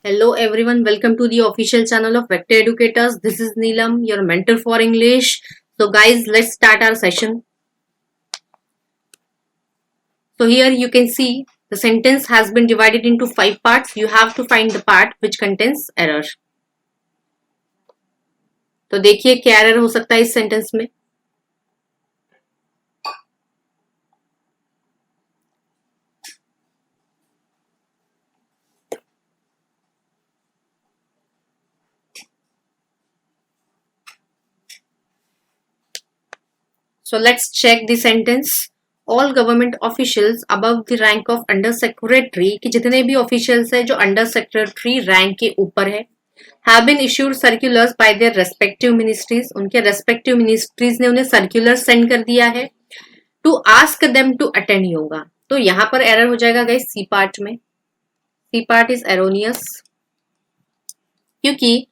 Hello everyone, welcome to the official channel of Vector Educators. This is Neelam, your mentor for English. So guys, let's start our session. So here you can see the sentence has been divided into 5 parts. You have to find the part which contains error. तो देखिए क्या error हो सकता है इस sentence में. So let's check the sentence. All government officials above the rank of under secretary, कि जितने भी officials है जो under secretary rank के ऊपर है, have been issued circulars by their respective ministries. उनके respective ministries ने उन्हें circular send कर दिया है to ask them to attend yoga. तो यहाँ पर error हो जाएगा guys C part में. C part is erroneous क्योंकि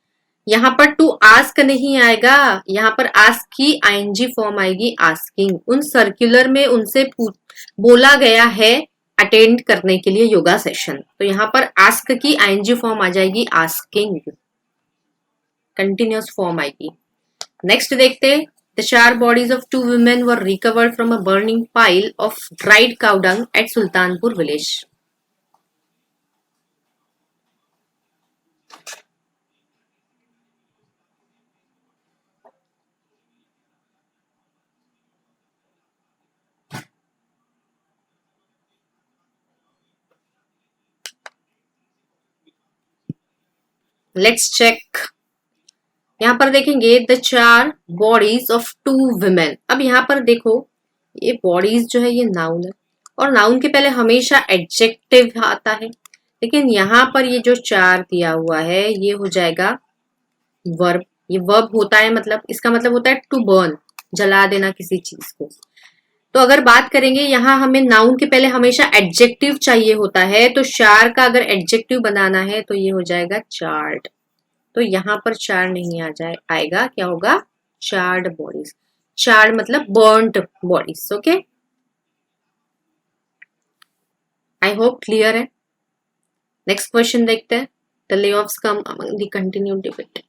यहाँ पर टू आस्क नहीं आएगा, यहाँ पर आस्क की आईएनजी फॉर्म आएगी आस्किंग. उन सर्कुलर में उनसे बोला गया है अटेंड करने के लिए योगा सेशन, तो यहाँ पर आस्क की आईएनजी फॉर्म आ जाएगी आस्किंग, कंटिन्यूअस फॉर्म आएगी. नेक्स्ट देखते. The 4 bodies of 2 women were recovered from a burning pile of dried cow dung at Sultanpur village. Let's check. यहाँ पर देखेंगे द 4 bodies of 2 women. अब यहाँ पर देखो ये bodies जो है ये नाउन है और नाउन के पहले हमेशा एडजेक्टिव आता है, लेकिन यहाँ पर ये जो 4 दिया हुआ है ये हो जाएगा वर्ब. ये वर्ब होता है, मतलब इसका मतलब होता है टू बर्न, जला देना किसी चीज को. तो अगर बात करेंगे यहाँ हमें नाउन के पहले हमेशा एडजेक्टिव चाहिए होता है, तो 4 का अगर एडजेक्टिव बनाना है तो ये हो जाएगा चार्ड. तो यहाँ पर 4 नहीं आएगा, क्या होगा चार्ड बॉडीज. चार्ड मतलब burned bodies. Okay, I hope clear है. नेक्स्ट क्वेश्चन देखते हैं. The layoffs come among the continued debate.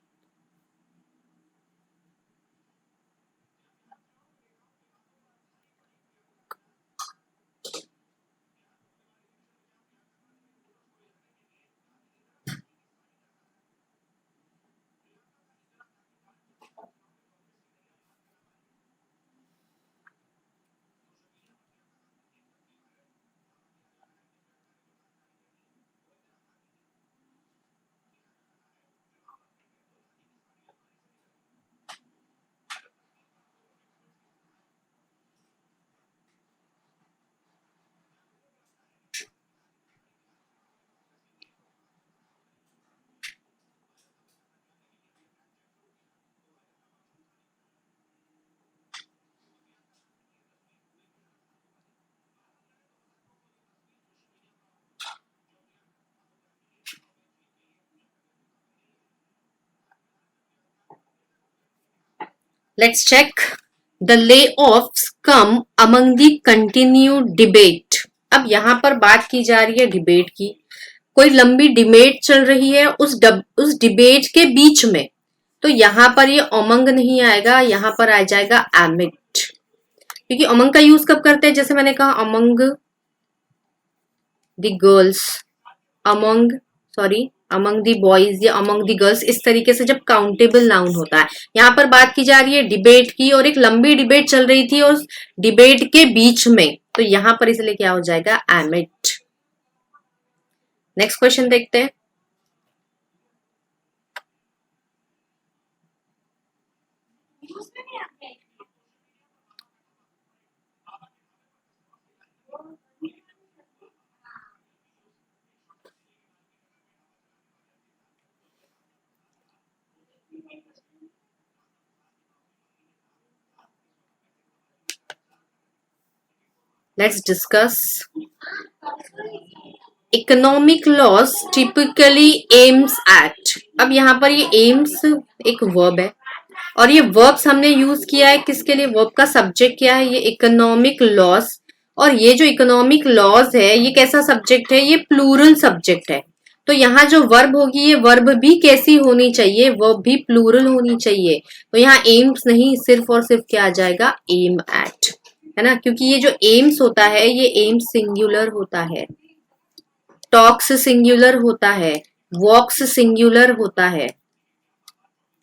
Let's check. The layoffs come among the continued debate. अब यहाँ पर बात की जा रही है डिबेट की. कोई लंबी डिबेट चल रही है उस डिबेट के बीच में, तो यहाँ पर ये अमंग नहीं आएगा, यहाँ पर आ जाएगा एमिट. क्योंकि अमंग का यूज कब करते हैं, जैसे मैंने कहा among the girls, among the boys या अमंग द गर्ल्स, इस तरीके से जब काउंटेबल नाउन होता है. यहाँ पर बात की जा रही है डिबेट की और एक लंबी डिबेट चल रही थी और डिबेट के बीच में, तो यहाँ पर इसलिए क्या हो जाएगा एमिट. नेक्स्ट क्वेश्चन देखते हैं. Let's discuss. Economic loss typically aims at. अब यहाँ पर ये एम्स एक वर्ब है और ये वर्ब्स हमने यूज किया है किसके लिए, वर्ब का सब्जेक्ट क्या है, ये इकोनॉमिक लॉस. और ये जो इकोनॉमिक लॉज है ये कैसा सब्जेक्ट है, ये प्लूरल सब्जेक्ट है. तो यहाँ जो वर्ब होगी ये वर्ब भी कैसी होनी चाहिए, वर्ब भी प्लूरल होनी चाहिए। तो यहाँ एम्स नहीं, सिर्फ और सिर्फ क्या आ जाएगा, एम एट, है ना, क्योंकि ये जो एम्स होता है ये एम्स सिंगुलर होता है, टॉक्स सिंगुलर होता है, वॉक्स सिंगुलर होता है।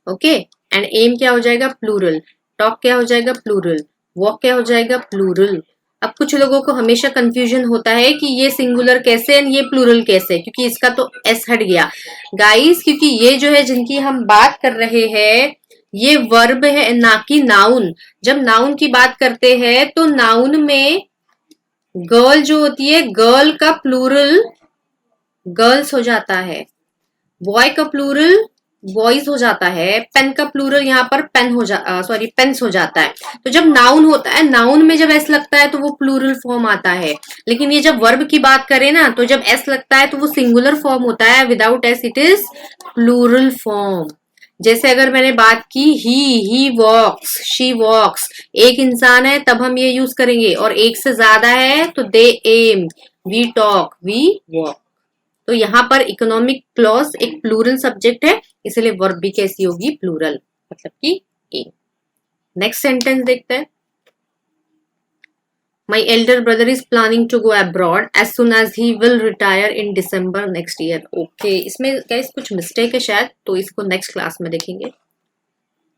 ओके, एंड एम क्या हो जाएगा, प्लूरल, टॉक क्या हो जाएगा, प्लूरल, वॉक क्या हो जाएगा, प्लूरल। अब कुछ लोगों को हमेशा कंफ्यूजन होता है कि ये सिंगुलर कैसे एंड ये प्लूरल कैसे, क्योंकि इसका तो एस हट गया गाइस, क्योंकि ये जो है जिनकी हम बात कर रहे हैं ये वर्ब है ना कि नाउन। जब नाउन की बात करते हैं तो नाउन में गर्ल जो होती है, गर्ल का प्लूरल गर्ल्स हो जाता है, बॉय का प्लूरल बॉयज हो जाता है, पेन का प्लूरल यहाँ पर पेन हो सॉरी पेन्स हो जाता है। तो जब नाउन होता है, नाउन में जब एस लगता है तो वो प्लूरल फॉर्म आता है, लेकिन ये जब वर्ब की बात करें ना तो जब एस लगता है तो वो सिंगुलर फॉर्म होता है, without S it is plural form. जैसे अगर मैंने बात की ही वॉक्स, शी वॉक्स, एक इंसान है तब हम ये यूज करेंगे, और एक से ज्यादा है तो they aim, we talk, we walk. तो यहाँ पर इकोनॉमिक क्लॉज एक प्लूरल सब्जेक्ट है, इसलिए वर्ब भी कैसी होगी, प्लूरल, मतलब कि ए। नेक्स्ट सेंटेंस देखते हैं। My elder brother is planning to go abroad as soon as he will retire in December next year. Okay, इसमें गाइस कुछ मिस्टेक है शायद, तो इसको नेक्स्ट क्लास में देखेंगे।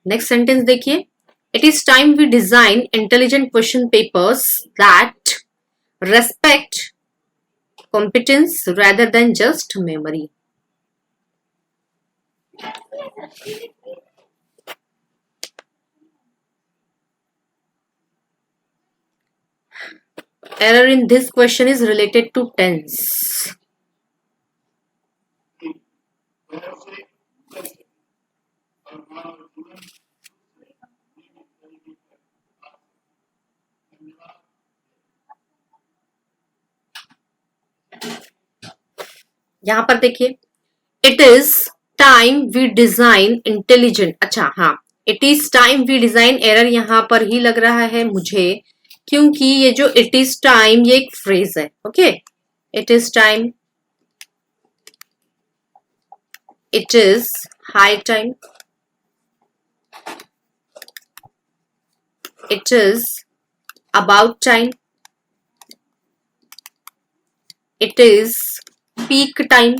नेक्स्ट सेंटेंस देखिए, It is time we design intelligent question papers that respect competence rather than just memory. Error in this question is related to tense. यहां पर देखिए, it is time we design intelligent, अच्छा हाँ, it is time we design, error यहां पर ही लग रहा है मुझे, क्योंकि ये जो इट इज टाइम ये एक फ्रेज है। Okay, it is time, it is high time, it is about time, it is peak time.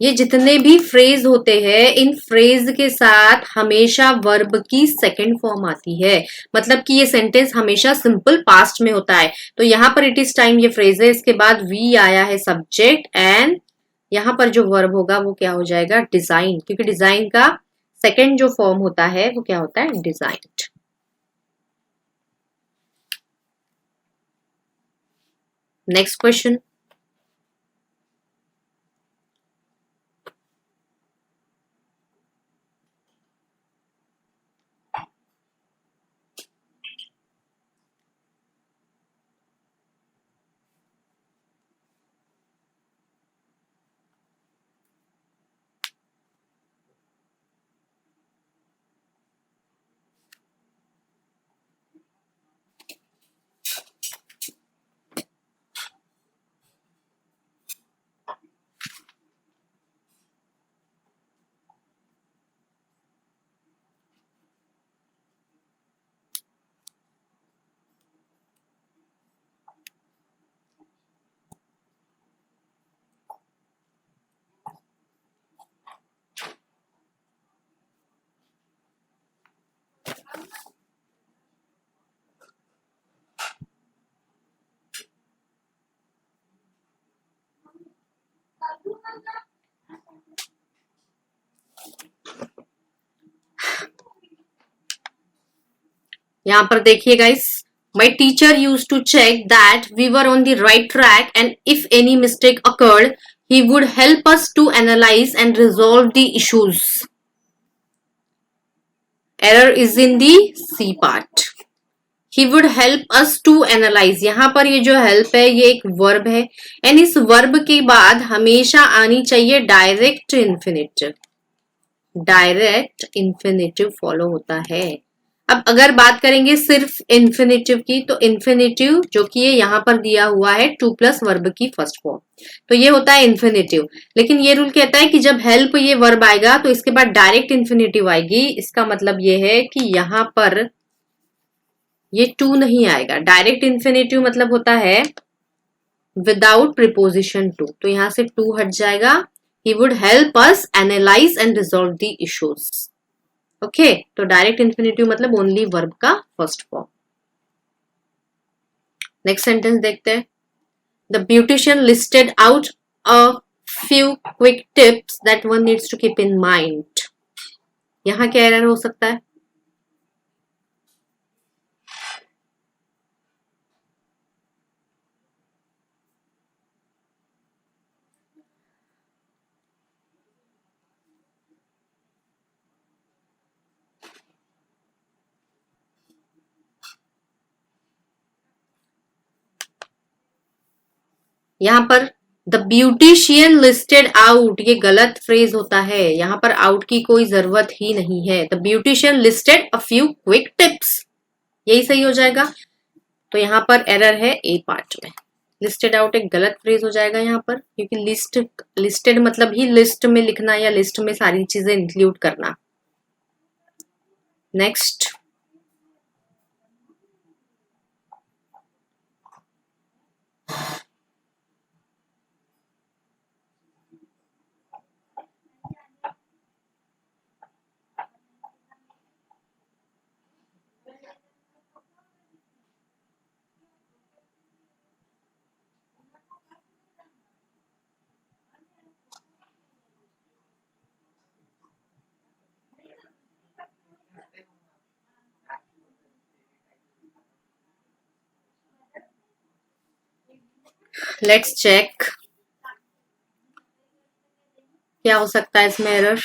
ये जितने भी फ्रेज होते हैं, इन फ्रेज के साथ हमेशा वर्ब की सेकंड फॉर्म आती है, मतलब कि ये सेंटेंस हमेशा सिंपल पास्ट में होता है। तो यहाँ पर इट इज टाइम ये फ्रेज है, इसके बाद वी आया है सब्जेक्ट, एंड यहाँ पर जो वर्ब होगा वो क्या हो जाएगा, डिजाइन, क्योंकि डिजाइन का सेकंड जो फॉर्म होता है वो क्या होता है, डिजाइन्ड। नेक्स्ट क्वेश्चन, यहां पर देखिए guys, my teacher used to check that we were on the right track, and if any mistake occurred he would help us to analyze and resolve the issues. Error is in the C part. He would help us to analyze, यहां पर ये जो help है ये एक verb है, and इस verb के बाद हमेशा आनी चाहिए direct infinitive, direct infinitive follow होता है। अब अगर बात करेंगे सिर्फ इन्फिनेटिव की, तो इन्फिनेटिव जो कि ये यहाँ पर दिया हुआ है टू प्लस वर्ब की फर्स्ट फॉर्म, तो ये होता है इन्फिनेटिव। लेकिन ये रूल कहता है कि जब हेल्प ये वर्ब आएगा तो इसके बाद डायरेक्ट इन्फिनेटिव आएगी। इसका मतलब ये है कि यहाँ पर ये टू नहीं आएगा। डायरेक्ट इन्फिनेटिव मतलब होता है विदाउट प्रिपोजिशन टू, तो यहां से टू हट जाएगा। He would help us analyse and resolve the issues. Okay, तो डायरेक्ट इन्फिनेटिव मतलब ओनली वर्ब का फर्स्ट फॉर्म। नेक्स्ट सेंटेंस देखते हैं। The beautician listed out a few quick tips that one needs to keep in mind. यहां क्या error हो सकता है? यहां पर द ब्यूटिशियन लिस्टेड आउट, ये गलत फ्रेज होता है। यहां पर आउट की कोई जरूरत ही नहीं है। The beautician listed a few quick tips, यही सही हो जाएगा। तो यहाँ पर एरर है ए पार्ट में। लिस्टेड आउट एक गलत फ्रेज हो जाएगा यहाँ पर, क्योंकि लिस्टेड मतलब ही लिस्ट में लिखना या लिस्ट में सारी चीजें इंक्लूड करना। नेक्स्ट, लेट्स चेक क्या हो सकता है इसमें error.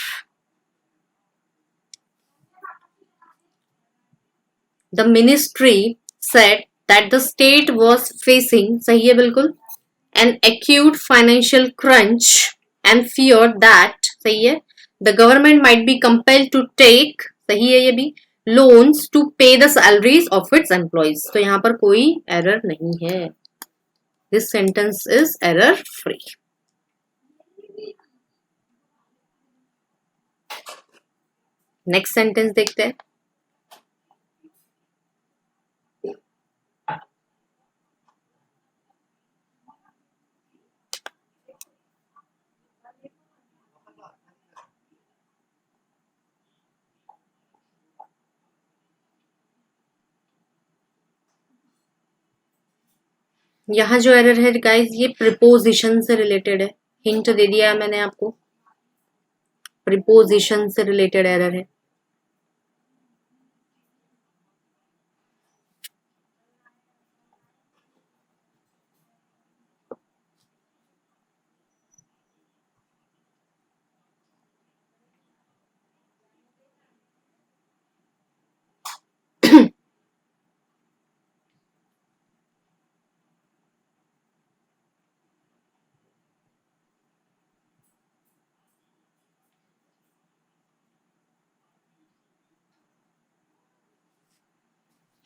The ministry said that the state was facing, सही है बिल्कुल, an acute financial crunch and fear that, सही है, the government might be compelled to take, सही है ये भी, loans to pay the salaries of its employees. तो यहाँ पर कोई एरर नहीं है। This sentence is error free. Next sentence देखते हैं। यहाँ जो एरर है गाइस, ये प्रिपोजिशन से रिलेटेड है। हिंट दे दिया है मैंने आपको, प्रिपोजिशन से रिलेटेड एरर है।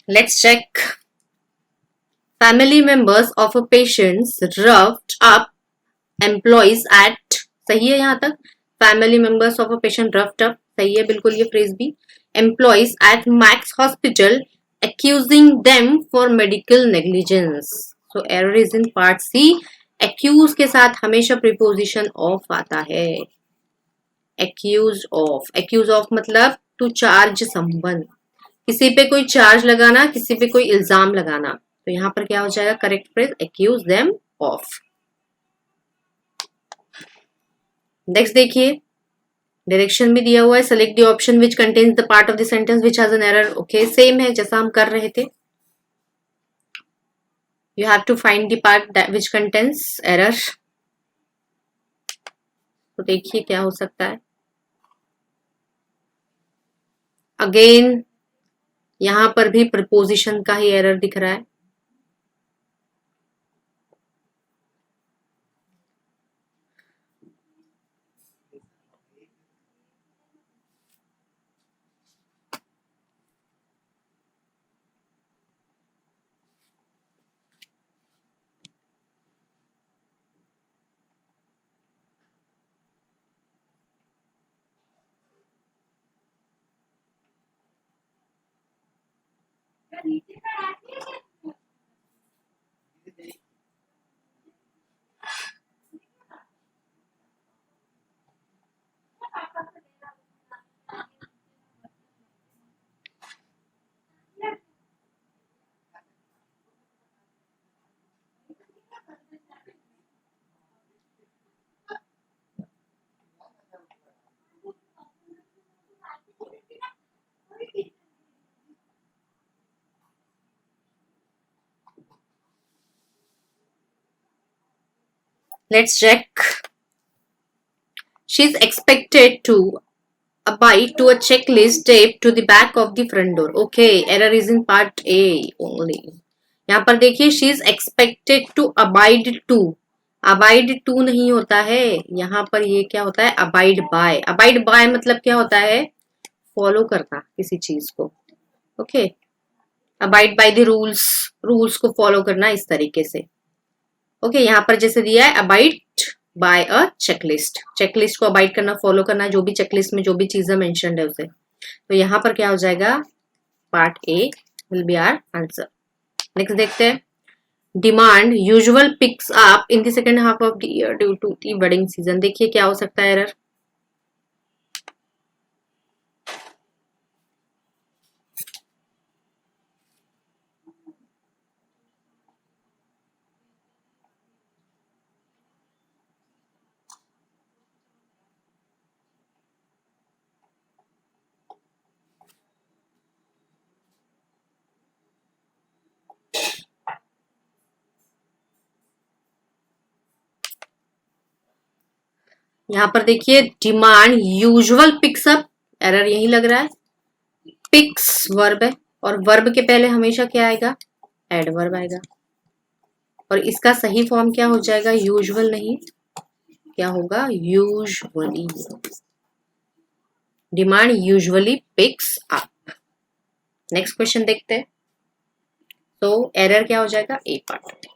Let's check. Family members of a patient roughed up employees at, सही है यहाँ तक। Family members of a patient roughed up, सही है बिल्कुल ये फ्रेज भी। Employees at Max hospital accusing them for medical negligence। so error is in part C। accuse के साथ हमेशा preposition of आता है। accuse of मतलब to charge someone, किसी पे कोई चार्ज लगाना, किसी पे कोई इल्जाम लगाना। तो यहाँ पर क्या हो जाएगा correct phrase, accuse them of। Next देखिए, डायरेक्शन भी दिया हुआ है। Select the option which contains the part of the sentence which has an error. Okay, same है जैसा हम कर रहे थे। You have to find the part that which contains error। तो देखिए क्या हो सकता है। अगेन यहां पर भी प्रपोजिशन का ही एरर दिख रहा है। Let's check. She is expected to abide to a checklist taped to the back of the front door. Okay, error is in part A only. यहाँ पर देखिए she is expected to abide to. abide to नहीं होता है, यहाँ पर ये क्या होता है abide by. abide by मतलब क्या होता है फॉलो करना किसी चीज को. Okay, abide by the rules, rules को फॉलो करना इस तरीके से. ओके, यहाँ पर जैसे दिया है abide by a checklist. Checklist को अबाइड करना, फॉलो करना, जो भी चेकलिस्ट में जो भी चीजें मेंशन्ड है उसे. तो यहाँ पर क्या हो जाएगा part A will be our answer. Next देखते हैं. Demand usual picks up in the second half of the year due to the wedding season. देखिए क्या हो सकता है एरर. यहाँ पर देखिए demand usual picks up, error यही लग रहा है. पिक्स वर्ब है और वर्ब के पहले हमेशा क्या आएगा एडवर्ब आएगा. और इसका सही फॉर्म क्या हो जाएगा यूजुअल नहीं, क्या होगा usually. Demand usually picks up. Next question देखते हैं. तो एरर क्या हो जाएगा ए part.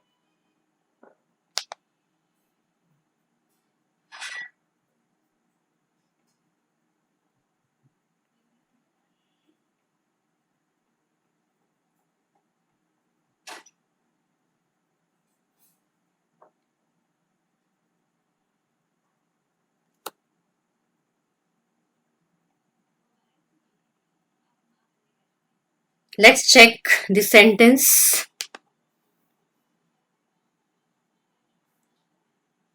Let's check the sentence.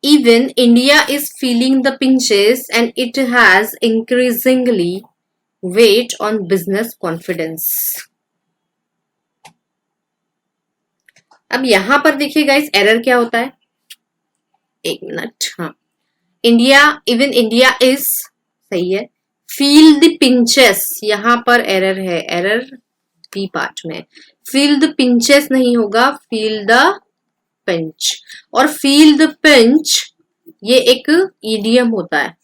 Even India is feeling the pinches and it has increasingly weight on business confidence. अब यहां पर देखिए गाइस एरर क्या होता है. एक मिनट. हाँ, इंडिया, इवन इंडिया इज सही है. फील द पिंचेस यहां पर एरर है. एरर बी पार्ट में. फील द पिंचेस नहीं होगा, फील द पिंच. और फील द पिंच ये एक ईडियम होता है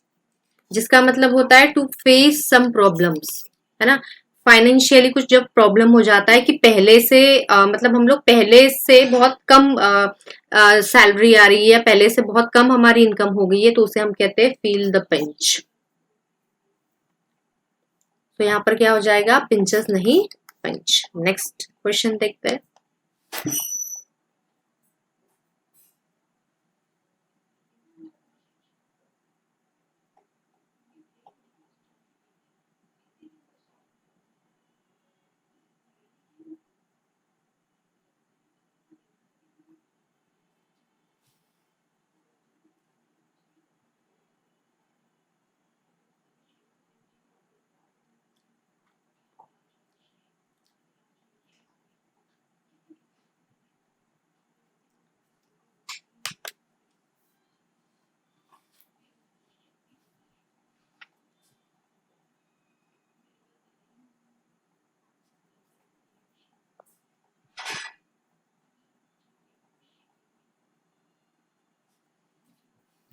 जिसका मतलब होता है टू फेस सम प्रॉब्लम्स, है ना. फाइनेंशियली कुछ जब प्रॉब्लम हो जाता है कि पहले से मतलब हम लोग पहले से बहुत कम सैलरी आ रही है, पहले से बहुत कम हमारी इनकम हो गई है, तो उसे हम कहते हैं फील द पिंच. तो यहाँ पर क्या हो जाएगा पिंचेस नहीं पिंच. नेक्स्ट क्वेश्चन देखते हैं.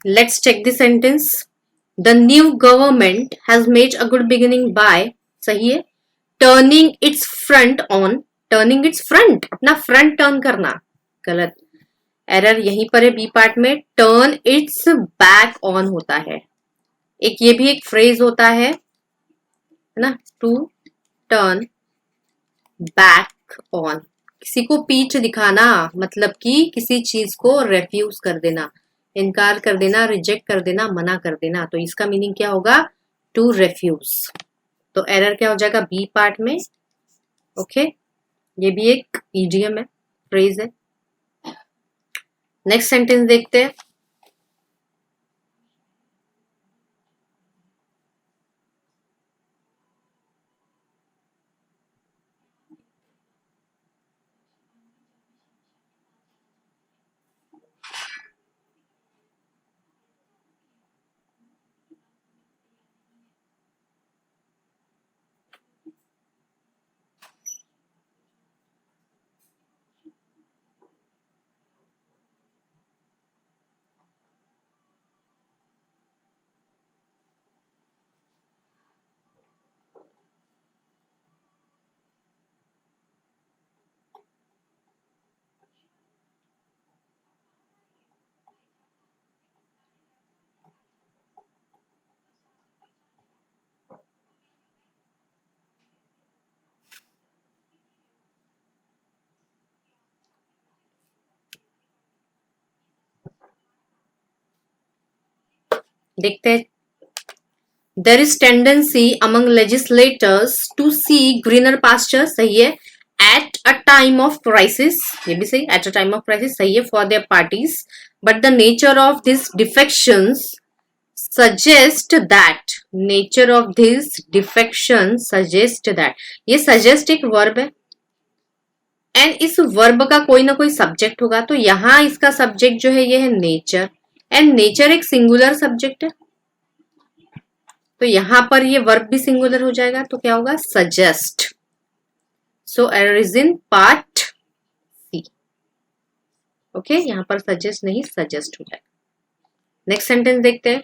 Let's check the sentence. The new government has made a good beginning by, सही है, turning its front on. turning its front, अपना front turn करना, गलत. एरर यहीं पर है बी पार्ट में. turn its back on होता है. एक ये भी एक फ्रेज होता है ना, to turn back back on, किसी को पीठ दिखाना, मतलब कि किसी चीज को रेफ्यूज कर देना, इनकार कर देना, रिजेक्ट कर देना, मना कर देना। तो इसका मीनिंग क्या होगा? To refuge. तो एरर क्या हो जाएगा बी पार्ट में। ओके, ये भी एक ईडियम है, फ्रेज है। नेक्स्ट सेंटेंस देखते हैं। देखते हैं। There is tendency among legislators to see greener pasture, सही है। At a time of crisis, ये भी सही, at a time of crisis सही है, for their parties, but the nature of this defections suggest that, nature of this defection suggest that, ये suggest एक verb है एंड इस वर्ब का कोई ना कोई सब्जेक्ट होगा। तो यहां इसका सब्जेक्ट जो है ये है नेचर, एंड नेचर एक सिंगुलर सब्जेक्ट है, तो यहां पर ये वर्ब भी सिंगुलर हो जाएगा। तो क्या होगा? Suggest. So error is in part C. Okay, यहां पर सजेस्ट नहीं सजेस्ट हो जाएगा। नेक्स्ट सेंटेंस देखते हैं।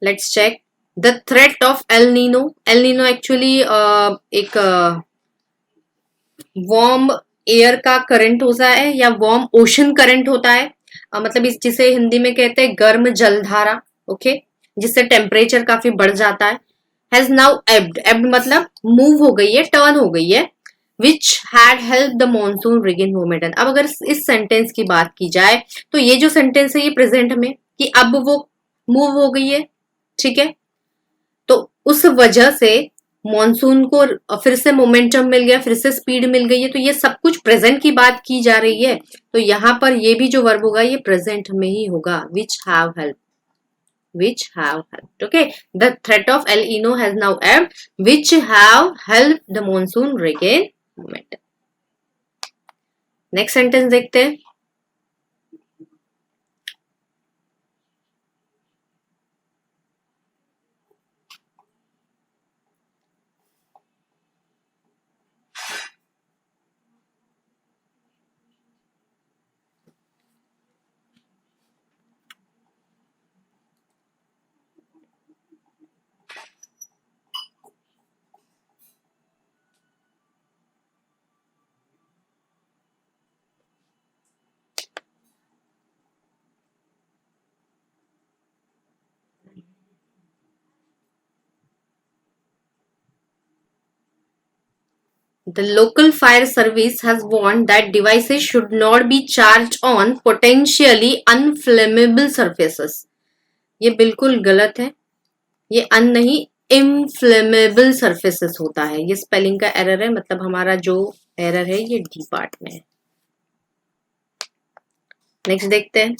Let's check the threat of El Nino. El Nino actually एक वार्म एयर का करंट होता है या वार्म ओशन करंट होता है, मतलब इस जिसे हिंदी में कहते हैं गर्म जलधारा। ओके, जिससे टेम्परेचर काफी बढ़ जाता है। हैज नाउ एब्ड, एब्ड मतलब मूव हो गई है, टर्न हो गई है। Which had help the monsoon regain momentum. अब अगर इस सेंटेंस की बात की जाए तो ये जो सेंटेंस है ये प्रेजेंट में, कि अब वो मूव हो गई है, ठीक है। तो उस वजह से मॉनसून को फिर से मोमेंटम मिल गया, फिर से स्पीड मिल गई है। तो ये सब कुछ प्रेजेंट की बात की जा रही है, तो यहां पर ये भी जो वर्ब होगा ये प्रेजेंट में ही होगा, which have help, which have helped. Okay, the threat of El Nino has now ebbed, which have helped the monsoon regain momentum. Next sentence देखते हैं। The local fire service has warned that devices should not be charged on potentially unflammable surfaces. ये बिल्कुल गलत है, ये अन नहीं inflammable surfaces होता है। ये स्पेलिंग का एरर है, मतलब हमारा जो एरर है ये डी पार्ट में है। नेक्स्ट देखते हैं।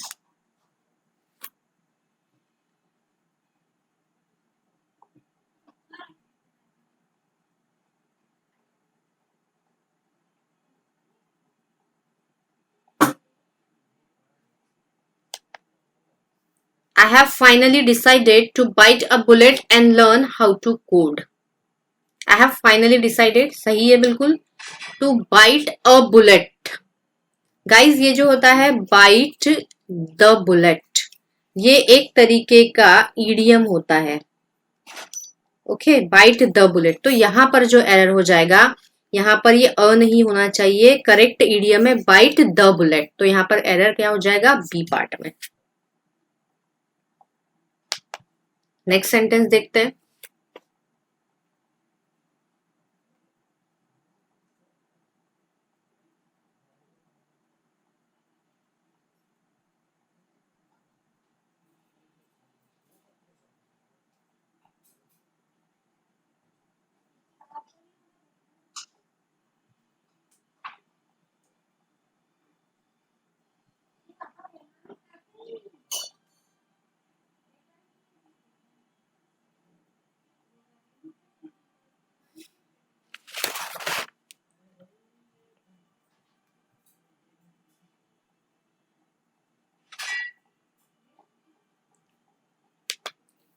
I have finally decided to bite a bullet and learn how to code. I have finally decided, सही है बिल्कुल, to bite a bullet, guys ये जो होता है बाइट द बुलेट, ये एक तरीके का ईडियम होता है। Okay, bite the bullet. तो यहां पर जो एरर हो जाएगा, यहां पर ये अ नहीं होना चाहिए, करेक्ट ईडियम है बाइट द बुलेट। तो यहां पर एरर क्या हो जाएगा, बी पार्ट में। नेक्स्ट सेंटेंस देखते हैं।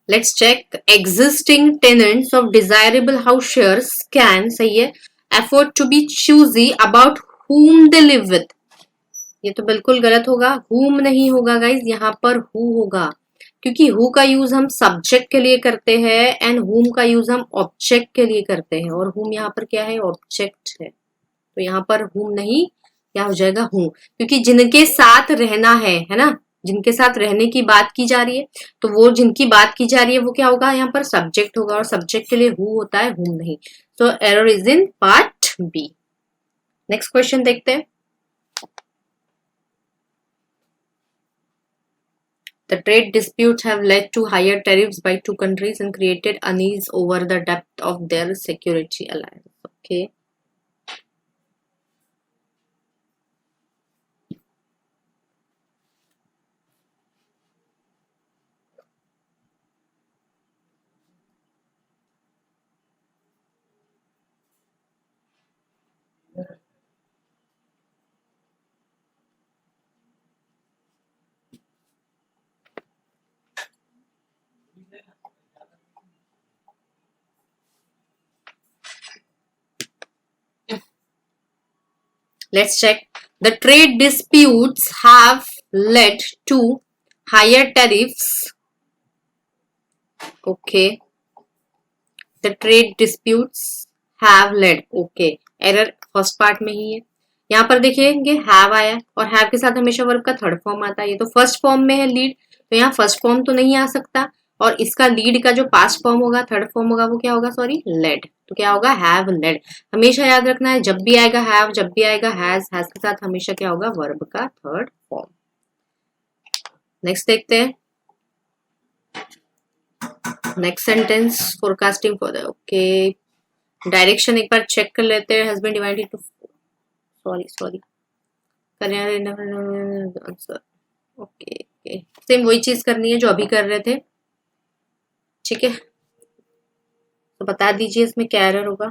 Let's check. Existing tenants of desirable house shares can, सही है, afford to be choosy about whom they live with। ये तो बिल्कुल गलत होगा, whom नहीं होगा गाइज, यहाँ पर who होगा, क्योंकि who का यूज हम सब्जेक्ट के लिए करते हैं एंड whom का यूज हम ऑब्जेक्ट के लिए करते हैं, और whom यहाँ पर क्या है, ऑब्जेक्ट है। तो यहाँ पर whom नहीं, क्या हो जाएगा, who, क्योंकि जिनके साथ रहना है ना, जिनके साथ रहने की बात की जा रही है, तो वो जिनकी बात की जा रही है वो क्या होगा, यहाँ पर सब्जेक्ट होगा, और सब्जेक्ट के लिए who होता है, whom नहीं। तो error is in part B. Next question देखते हैं। The trade disputes have led to higher tariffs by two countries and created unease over the depth of their security alliance. Okay. Let's check. The trade disputes have led to higher tariffs. Okay. The trade disputes have led. Okay. Error first part में ही है। यहाँ पर देखिए have आया, और have के साथ हमेशा वर्ब का थर्ड फॉर्म आता है। ये तो फर्स्ट फॉर्म में है लीड, तो यहाँ फर्स्ट फॉर्म तो नहीं आ सकता, और इसका लीड का जो पास्ट फॉर्म होगा, थर्ड फॉर्म होगा, वो क्या होगा, सॉरी, लेड। तो क्या होगा, हैव लेड। हमेशा याद रखना है, जब भी आएगा हैव, जब भी आएगा हैज के साथ हमेशा क्या होगा, वर्ब का थर्ड फॉर्म। नेक्स्ट देखते हैं। Next sentence, forecasting for the, okay, direction एक बार चेक कर लेते हैं। Husband divided to, sorry answer, okay, same वही चीज करनी है जो अभी कर रहे थे, ठीक है। तो बता दीजिए इसमें क्या एरर होगा।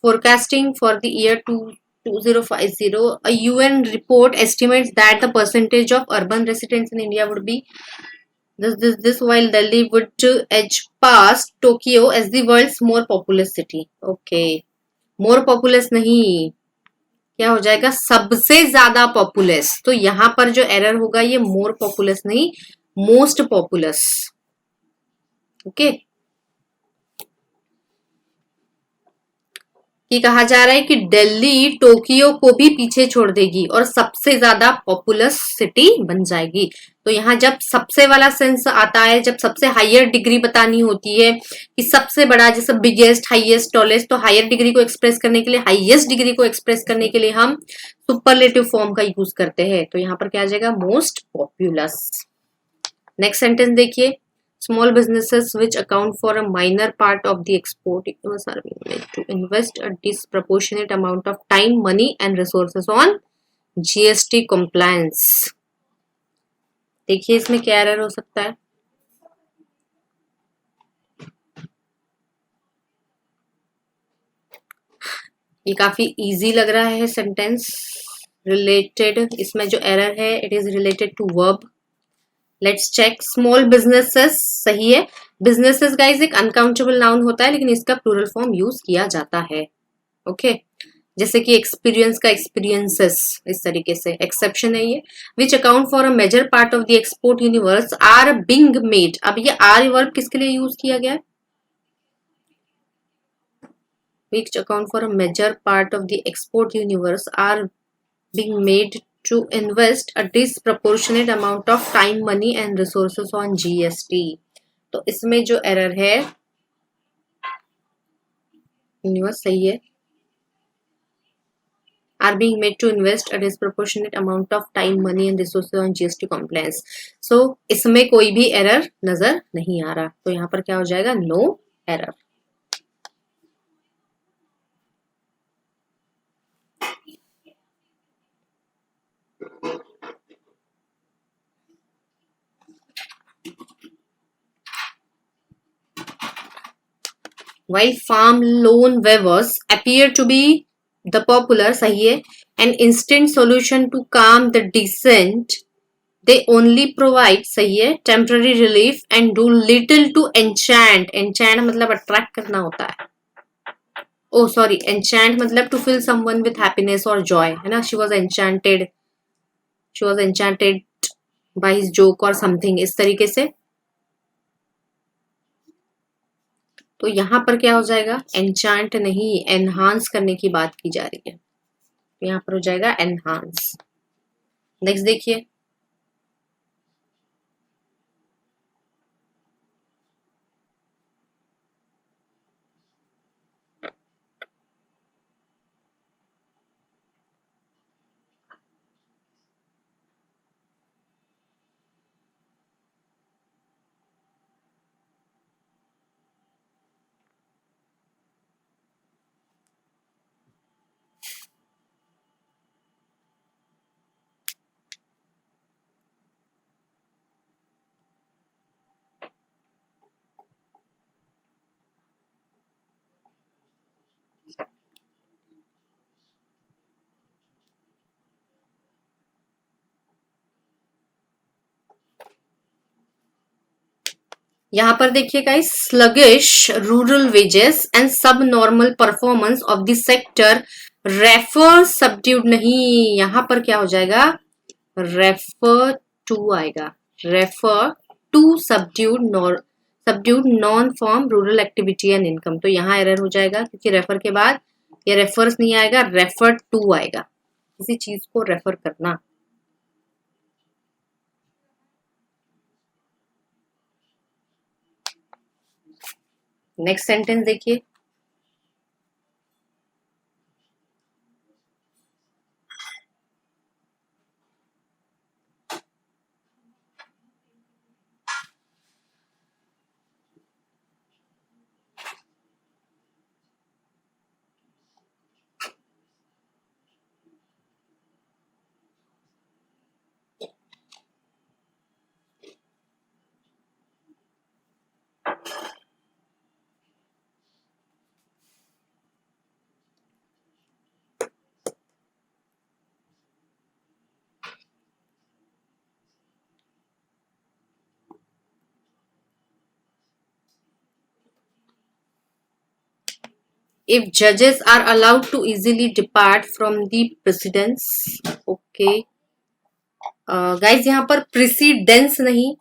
Forecasting for the year 2050, a UN report estimates that the percentage of urban residents in India would be this while Delhi would edge past Tokyo as the world's more populous city. Okay, more populous नहीं, क्या हो जाएगा, सबसे ज्यादा populace. तो यहां पर जो एरर होगा, ये मोर पॉपुलस नहीं, मोस्ट पॉपुलस। ओके, कि कहा जा रहा है कि दिल्ली टोक्यो को भी पीछे छोड़ देगी और सबसे ज्यादा पॉपुलस सिटी बन जाएगी। तो यहाँ जब सबसे वाला सेंस आता है, जब सबसे हायर डिग्री बतानी होती है कि सबसे बड़ा, जैसे बिगेस्ट, हाईएस्ट, टॉलेस्ट, तो हायर डिग्री को एक्सप्रेस करने के लिए, हाईएस्ट डिग्री को एक्सप्रेस करने के लिए हम सुपरलेटिव फॉर्म का यूज करते हैं। तो यहाँ पर क्या आ जाएगा, मोस्ट पॉपुलस। नेक्स्ट सेंटेंस देखिए। Small businesses which account for a minor part of the export are made to invest a disproportionate amount of time, money and resources on GST compliance. देखिए इसमें क्या एरर हो सकता है। ये काफी easy लग रहा है सेंटेंस। रिलेटेड, इसमें जो एरर है, it is related to verb. Let's check. Small businesses, सही है। बिजनेसेस गाइज एक अनकाउंटेबल नाउन होता है, लेकिन इसका प्लूरल फॉर्म यूज किया जाता है। ओके, जैसे कि एक्सपीरियंस का एक्सपीरियंसेस, इस तरीके से एक्सेप्शन है ये। Which account for a major part of the export universe are being made. अब ये आर वर्ब किसके लिए यूज किया गया है? Which account for a major part of the export universe are being made to invest a disproportionate amount of time, money and resources on GST। तो इसमें जो एरर है, यूनिवर्स सही है, are being made to invest a disproportionate amount of time, money and resources on GST compliance। so इसमें कोई भी error नजर नहीं आ रहा, तो यहाँ पर क्या हो जाएगा? No error. While farm loan waivers appear to be the popular, सही है, an instant solution to calm the descent, they only provide, सही है, temporary relief and do little to enchant। enchant मतलब attract करना होता है। oh sorry, enchant मतलब to fill someone with happiness or joy, है ना? she was enchanted by his joke or something, इस तरीके से। तो यहाँ पर क्या हो जाएगा? एनचांट नहीं, एनहांस करने की बात की जा रही है, तो यहाँ पर हो जाएगा एनहांस। नेक्स्ट देखिए, यहाँ पर देखिए guys, sluggish rural wages and subnormal performance of the sector refer subdued नहीं, यहाँ पर क्या हो जाएगा? रेफर टू आएगा, refer to subdued non farm rural activity and income. तो यहाँ एरर हो जाएगा क्योंकि रेफर के बाद ये रेफर्स नहीं आएगा, रेफर टू आएगा, किसी चीज को रेफर करना। नेक्स्ट सेंटेंस देखिए, if judges are allowed to easily depart from the precedence। Okay guys, यहाँ पर प्रेसिडेंस नहीं,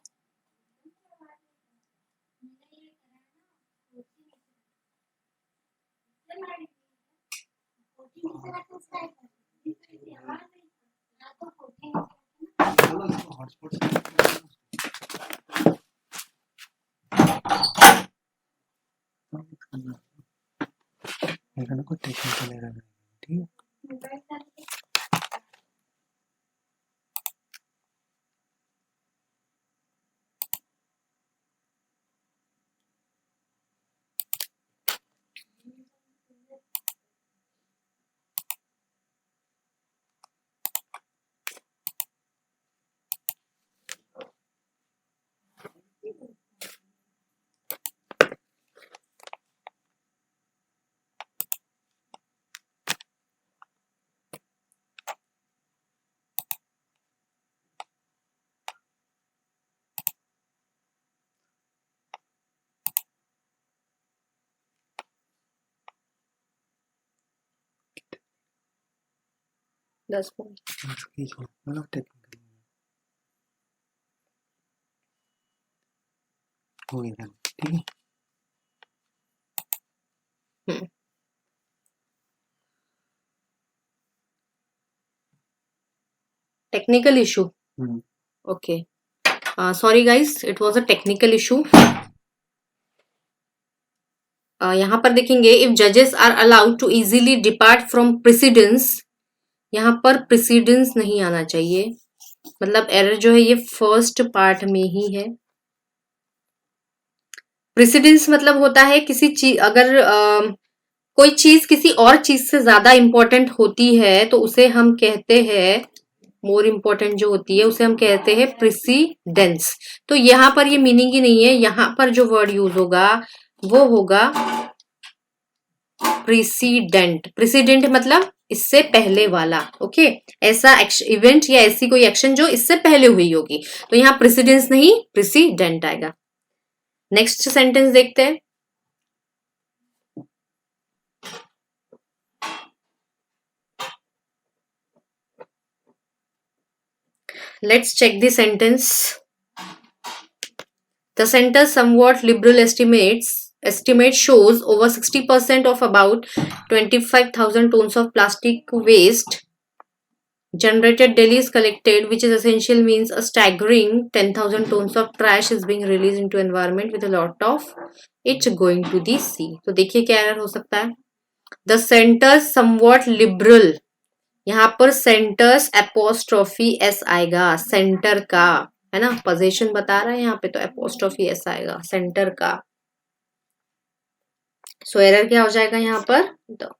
এখানে কো টেকনিক্যাল এরর है, ठीक है। 10 पॉइंट। इसकी छोड़ मतलब टेक्निकली हो गया था, ठीक है। Technical issue, okay, sorry guys, it was a technical issue. यहाँ पर देखेंगे, इफ जजेस are allowed to easily depart from precedents, यहाँ पर प्रेसिडेंस नहीं आना चाहिए, मतलब एरर जो है ये फर्स्ट पार्ट में ही है। प्रेसिडेंस मतलब होता है किसी चीज, अगर कोई चीज किसी और चीज से ज्यादा इंपॉर्टेंट होती है तो उसे हम कहते हैं, मोर इम्पोर्टेंट जो होती है उसे हम कहते हैं प्रेसिडेंस। तो यहाँ पर ये मीनिंग ही नहीं है, यहाँ पर जो वर्ड यूज होगा वो होगा प्रेसिडेंट। प्रेसिडेंट मतलब इससे पहले वाला, ओके, ऐसा इवेंट या ऐसी कोई एक्शन जो इससे पहले हुई होगी, तो यहाँ प्रेसिडेंस नहीं प्रेसिडेंट आएगा। नेक्स्ट सेंटेंस देखते हैं। Let's check the sentence. The center somewhat liberal estimate shows over 60% of about 25,000 tons of plastic waste generated daily is collected, which is essential means a staggering 10,000 tons of trash is being released into environment with a lot of it going to the sea. तो देखिए क्या error हो सकता है। The center somewhat liberal, यहाँ पर centres apostrophe S आएगा, centre का है ना, पोजीशन बता रहा है यहाँ पे, तो एपोस्ट्रोफी एस आएगा सेंटर का। सो एरर क्या हो जाएगा यहाँ पर, तो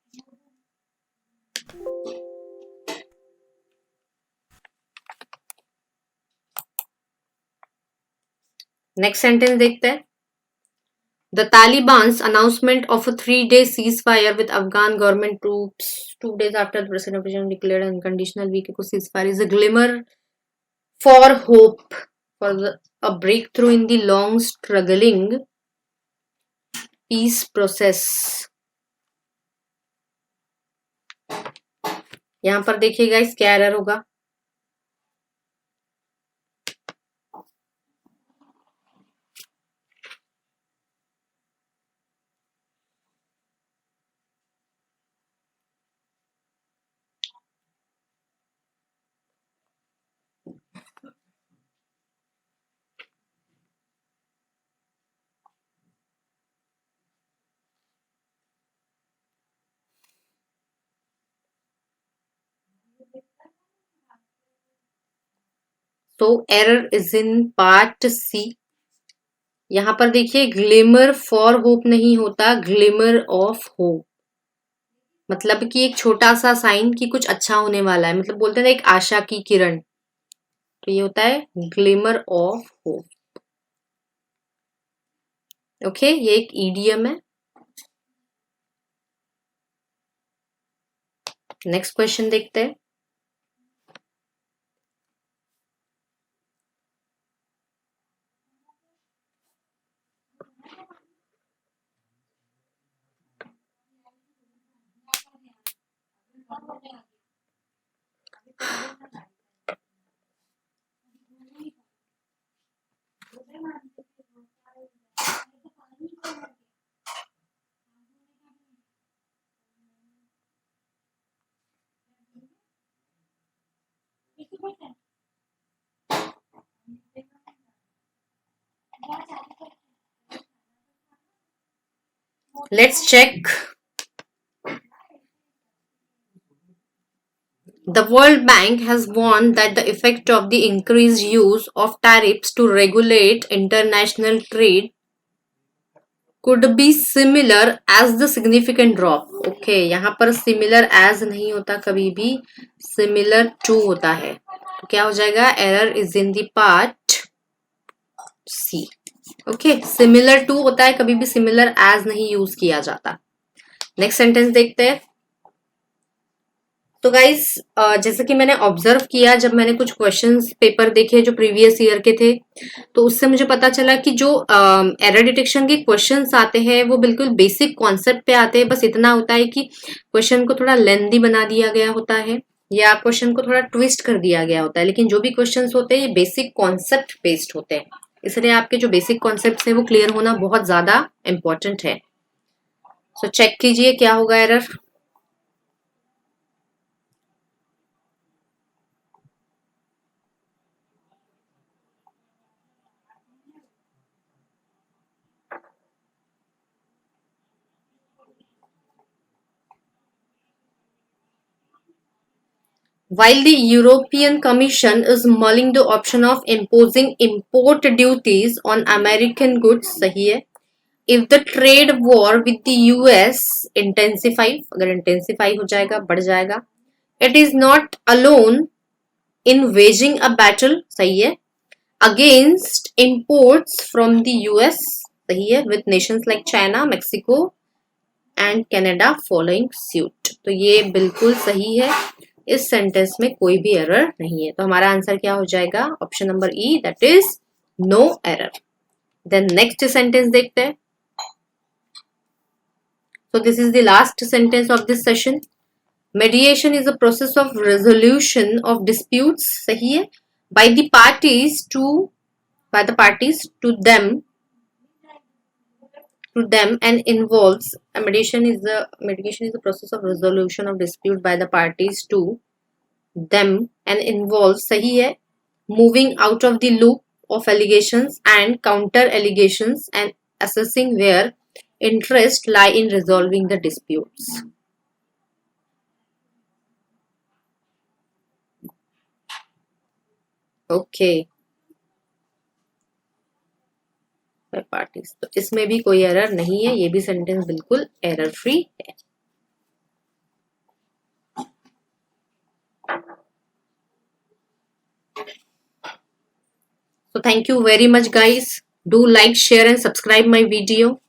नेक्स्ट सेंटेंस देखते हैं। The Taliban's announcement of a 3-day ceasefire with Afghan government troops 2 days after the president declared an unconditional week ceasefire is a glimmer for hope for a breakthrough in the long struggling peace process. यहाँ पर देखिएगा इस क्या error होगा। तो error is in part C. यहां पर देखिए ग्लिमर फॉर होप नहीं होता, ग्लिमर ऑफ होप, मतलब कि एक छोटा सा साइन कि कुछ अच्छा होने वाला है, मतलब बोलते हैं ना एक आशा की किरण, तो ये होता है ग्लिमर ऑफ होप। ओके, ये एक ईडियम है। नेक्स्ट क्वेश्चन देखते हैं। Let's check. The World Bank has warned that the effect of the increased use of tariffs to regulate international trade could be similar as the significant drop. Okay, यहाँ पर similar as नहीं होता कभी भी, similar to होता है, तो क्या हो जाएगा, error is in the part C. Okay, similar to होता है, कभी भी सिमिलर एज नहीं यूज किया जाता। नेक्स्ट सेंटेंस देखते हैं। तो गाइस जैसे कि मैंने ऑब्जर्व किया, जब मैंने कुछ क्वेश्चंस पेपर देखे जो प्रीवियस ईयर के थे, तो उससे मुझे पता चला कि जो एरर डिटेक्शन के क्वेश्चंस आते हैं वो बिल्कुल बेसिक कॉन्सेप्ट पे आते हैं, बस इतना होता है कि क्वेश्चन को थोड़ा लेंथी बना दिया गया होता है, या क्वेश्चन को थोड़ा ट्विस्ट कर दिया गया होता है, लेकिन जो भी क्वेश्चंस होते हैं ये बेसिक कॉन्सेप्ट बेस्ड होते हैं, इसलिए आपके जो बेसिक कॉन्सेप्ट है वो क्लियर होना बहुत ज्यादा इंपॉर्टेंट है। सो चेक कीजिए क्या होगा error. While the European Commission is mulling the option of imposing import duties on American goods, सही है, if the trade war with the US intensify, अगर intensify हो जाएगा, बढ़ जाएगा, it is not alone in waging a battle, सही है, against imports from the US, सही है, with nations like China, Mexico and Canada following suit। तो ये बिल्कुल सही है, इस सेंटेंस में कोई भी एरर नहीं है, तो हमारा आंसर क्या हो जाएगा, option number E, that is no error. Then next sentence देखते हैं। So this is the last sentence of this session. Mediation is a process of resolution of disputes, सही है, by the parties to them and involves mediation is a process of resolution of dispute by the parties to them and involves, सही है, moving out of the loop of allegations and counter allegations and assessing where interest lie in resolving the disputes। Okay, parties, तो इसमें भी कोई error नहीं है, ये भी सेंटेंस बिल्कुल एरर फ्री है। So thank you very much guys. Do like, share and subscribe my video.